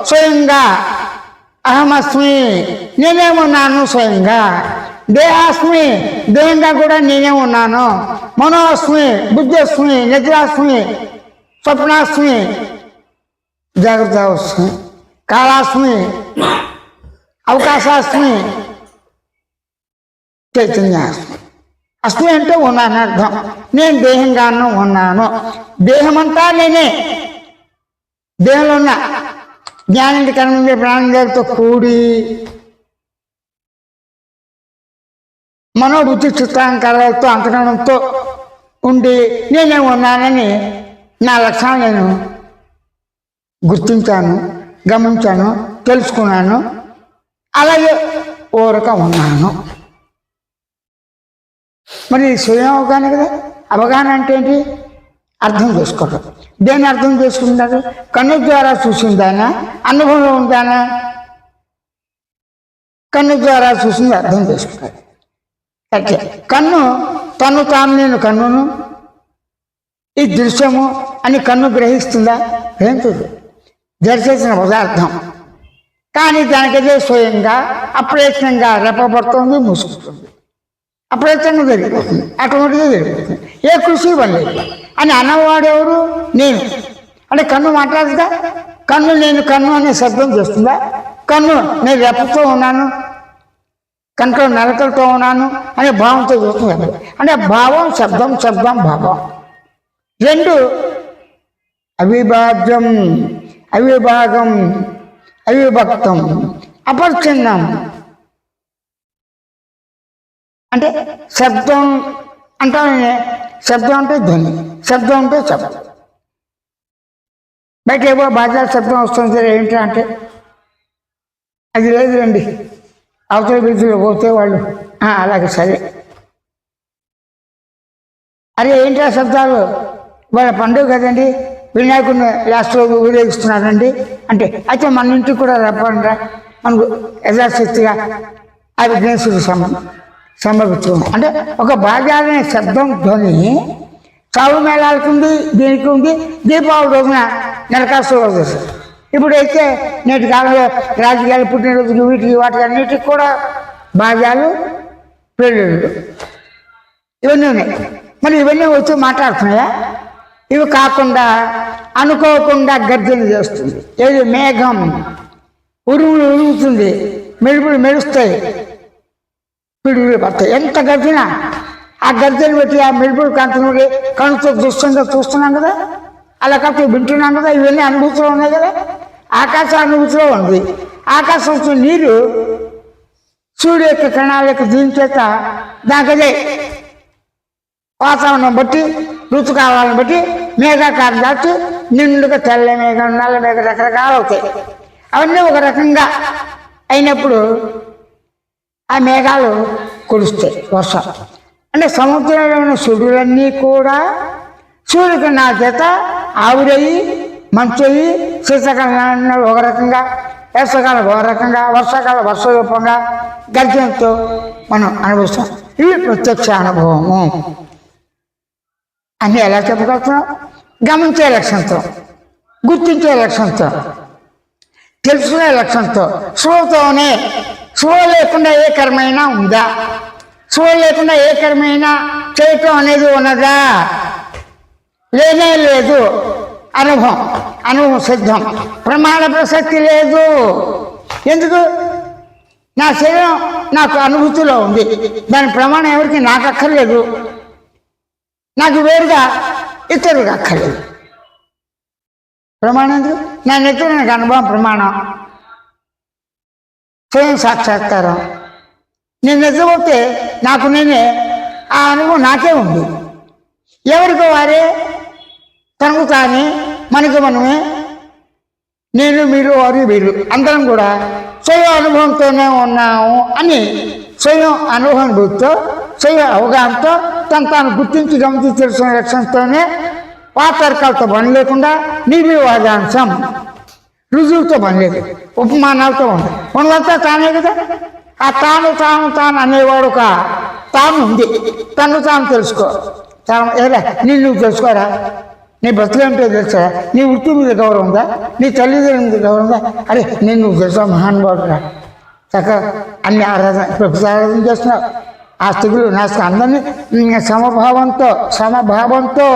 స్వయంగా అహమస్మి నేనే ఉన్నాను స్వయంగా, దేహాస్మి దేహంగా కూడా నేనే ఉన్నాను, మనోస్మి బుద్ధిస్మి నిద్రాస్మి స్వప్నాస్మి జాగ్రత్తాస్మి కాలాస్మి అవకాశాస్మి చైతన్యాస్మి. అస్మి అంటే ఉన్నాను అర్థం. నేను దేహంగాను ఉన్నాను, దేహమంతా నేనే, దేహంలో ఉన్న జ్ఞానేంద్రియ కర్మేంద్రియ ప్రాణేంద్రియాలతో కూడి మనోబుద్ధి చిత్తాంకారాలతో అంతరంగంతో ఉండి నేనే ఉన్నానని నా లక్షణాలు నేను గుర్తించాను, గమనించాను, తెలుసుకున్నాను, అలాగే ఊరక ఉన్నాను. మరి స్వయం అవగాహన కదా. అవగాహన అంటే ఏంటి? అర్థం చేసుకోవడం. దేన్ని అర్థం చేసుకుంటారు? కన్ను ద్వారా చూసిందానా, అనుభవంలో ఉందానా? కన్ను ద్వారా చూసింది అర్థం చేసుకుంటారు. అంటే కన్ను తను తాను నేను కన్నును ఈ దృశ్యము అని కన్ను గ్రహిస్తుందా? గ్రహించదు. జరిచేసిన పదార్థం. కానీ దానికదే స్వయంగా అప్రయత్నంగా రెప్పబడుతుంది, మూసుకుంటుంది. అప్రయత్నంగా జరిగిపోతుంది, ఆటోమేటిక్గా జరిగిపోతుంది, ఏ కృషి పడలేదు అని అన్నవాడెవరు? నేను. అంటే కన్ను మాట్లాడుతుందా? కన్ను నేను కన్ను అనే శబ్దం చేస్తుందా? కన్ను నేను రెప్పతో ఉన్నాను, కంట్లో నలకలతో ఉన్నాను అనే భావంతో చూస్తుంది. అంటే భావం శబ్దం, శబ్దం భావం రెండు అవిభాజ్యం, అవిభాగం, అవిభక్తం, అపరిచ్ఛిన్నం. అంటే శబ్దం అంటానే, శబ్దం అంటే ధ్వని, శబ్దం అంటే శబ్దం. బయట ఏవో బాజా శబ్దం వస్తుంది సరే ఏంటంటే అంటే అది లేదు రండి అవతల వీధిలో పోతే వాళ్ళు అలాగే సరే. అరే ఏంటి ఆ శబ్దాలు? వాళ్ళ పండుగ కదండి, వినాయకుడిని లాస్ట్ రోజు ఊరేగిస్తున్నారండి అంటే, అయితే మన ఇంటికి కూడా రప్పండి మనకు యథాశక్తిగా ఆ విఘ్నేశ్వరుడు సంభవిస్తుంది. అంటే ఒక బాజాలనే శబ్దం ధ్వని చావు మేళాలకు ఉంది, దీనికి ఉంది. దీపావళి రోజున నరకాసుర రోజు. ఇప్పుడైతే నేటి కాలంలో రాజకీయాలు పుట్టినరోజుకి వీటికి వాటికి అన్నిటికి కూడా బాజాలు పెళ్ళిళ్ళు ఇవన్నీ ఉన్నాయి. మరి ఇవన్నీ వచ్చి మాట్లాడుతున్నాయా? ఇవి కాకుండా అనుకోకుండా గర్జన చేస్తుంది. ఏది? మేఘం ఉరుములు ఉరుగుతుంది, మెరుపులు మెరుస్తాయి, పిడుగులు పడతాయి. ఎంత గర్జన! ఆ గర్జన పెట్టి ఆ మెరుపులు కంటున్నది కనుతో చూస్తున్నాం కదా, అలా కాకపోతే వింటున్నాం కదా, ఇవన్నీ అనుభూతిలో ఉన్నాయి కదా. ఆకాశ అనుభూతిలో ఉంది. ఆకాశం వచ్చిన నీరు సూర్యుడు యొక్క కణాల యొక్క దీని చేత దానికదే వాతావరణం బట్టి ఋతుకాలాలను బట్టి మేఘాకారం దాటి నిండుగా తెల్ల మేఘం, నల్ల మేఘం రకరకాలు అవుతాయి. అవన్నీ ఒక రకంగా అయినప్పుడు ఆ మేఘాలు కురుస్తాయి, వర్షం. అంటే సముద్రంలో ఉన్న సూర్యులన్నీ కూడా సూర్యకిరణాల చేత ఆవిరయ్యి మంచయ్యి శీతాకాలం ఒక రకంగా, వేసవకాలం ఒక రకంగా, వర్షాకాలం వర్ష రూపంగా గర్జనతో మనం అనుభవిస్తాం. ఇవి ప్రత్యక్ష అనుభవము అన్నీ ఎలా చెప్పగలుగుతున్నాం? గమనించే లక్ష్యంతో, గుర్తించే లక్ష్యంతో, తెలుసుకునే లక్ష్యంతో. స్పృహతోనే. స్పృహ లేకుండా ఏ కర్మైనా ఉందా? స్పృహ లేకుండా ఏ కర్మైనా చేయటం అనేది ఉన్నదా? లేనే లేదు. అనుభవం సిద్ధం. ప్రమాణ ప్రసక్తి లేదు. ఎందుకు? నా శరీరం నాకు అనుభూతిలో ఉంది, దాని ప్రమాణం ఎవరికి నాకు అక్కర్లేదు, నాకు వేరుగా ఇతరులకు అక్కర్లేదు. ప్రమాణం ఎందుకు? నా నెత్తిన నాకు అనుభవం ప్రమాణం, స్వయం సాక్షాత్కారం. నేను నిద్రపోతే నాకు నేనే ఆ అనుభవం నాకే ఉంది. ఎవరికో వారే, తనకు తానే, మనకు మనమే, నేను మీరు వారు వీరు అందరం కూడా స్వయం అనుభవంతోనే ఉన్నాము అని స్వయం అనుభవంతో, స్వయం అవగాహనతో తాను గుర్తించి గమనించి తెలుసుకునే లక్ష్యంతోనే వాతర్కాలతో పని లేకుండా నిర్వివాదాంశం రుజువుతో పని లేదు, ఉపమానాలతో ఉంది. ఉన్నదంతా తానే కదా. ఆ తాను అనేవాడు తాను ఉంది. తాను తెలుసుకో. ఏరా నిన్ను తెలుసుకోరా? నీ బ్రతుకంటే తెలుసా? నీ వృత్తి మీద గౌరవం ఉందా? నీ తల్లిదండ్రుల మీద గౌరవం ఉందా? అరే నేను నువ్వు తెలుసా మహానుభావుడురా, చక్కగా అన్ని ఆరాధన చేస్తున్నావు. ఆ స్థితులు నా అందరినీ సమభావంతో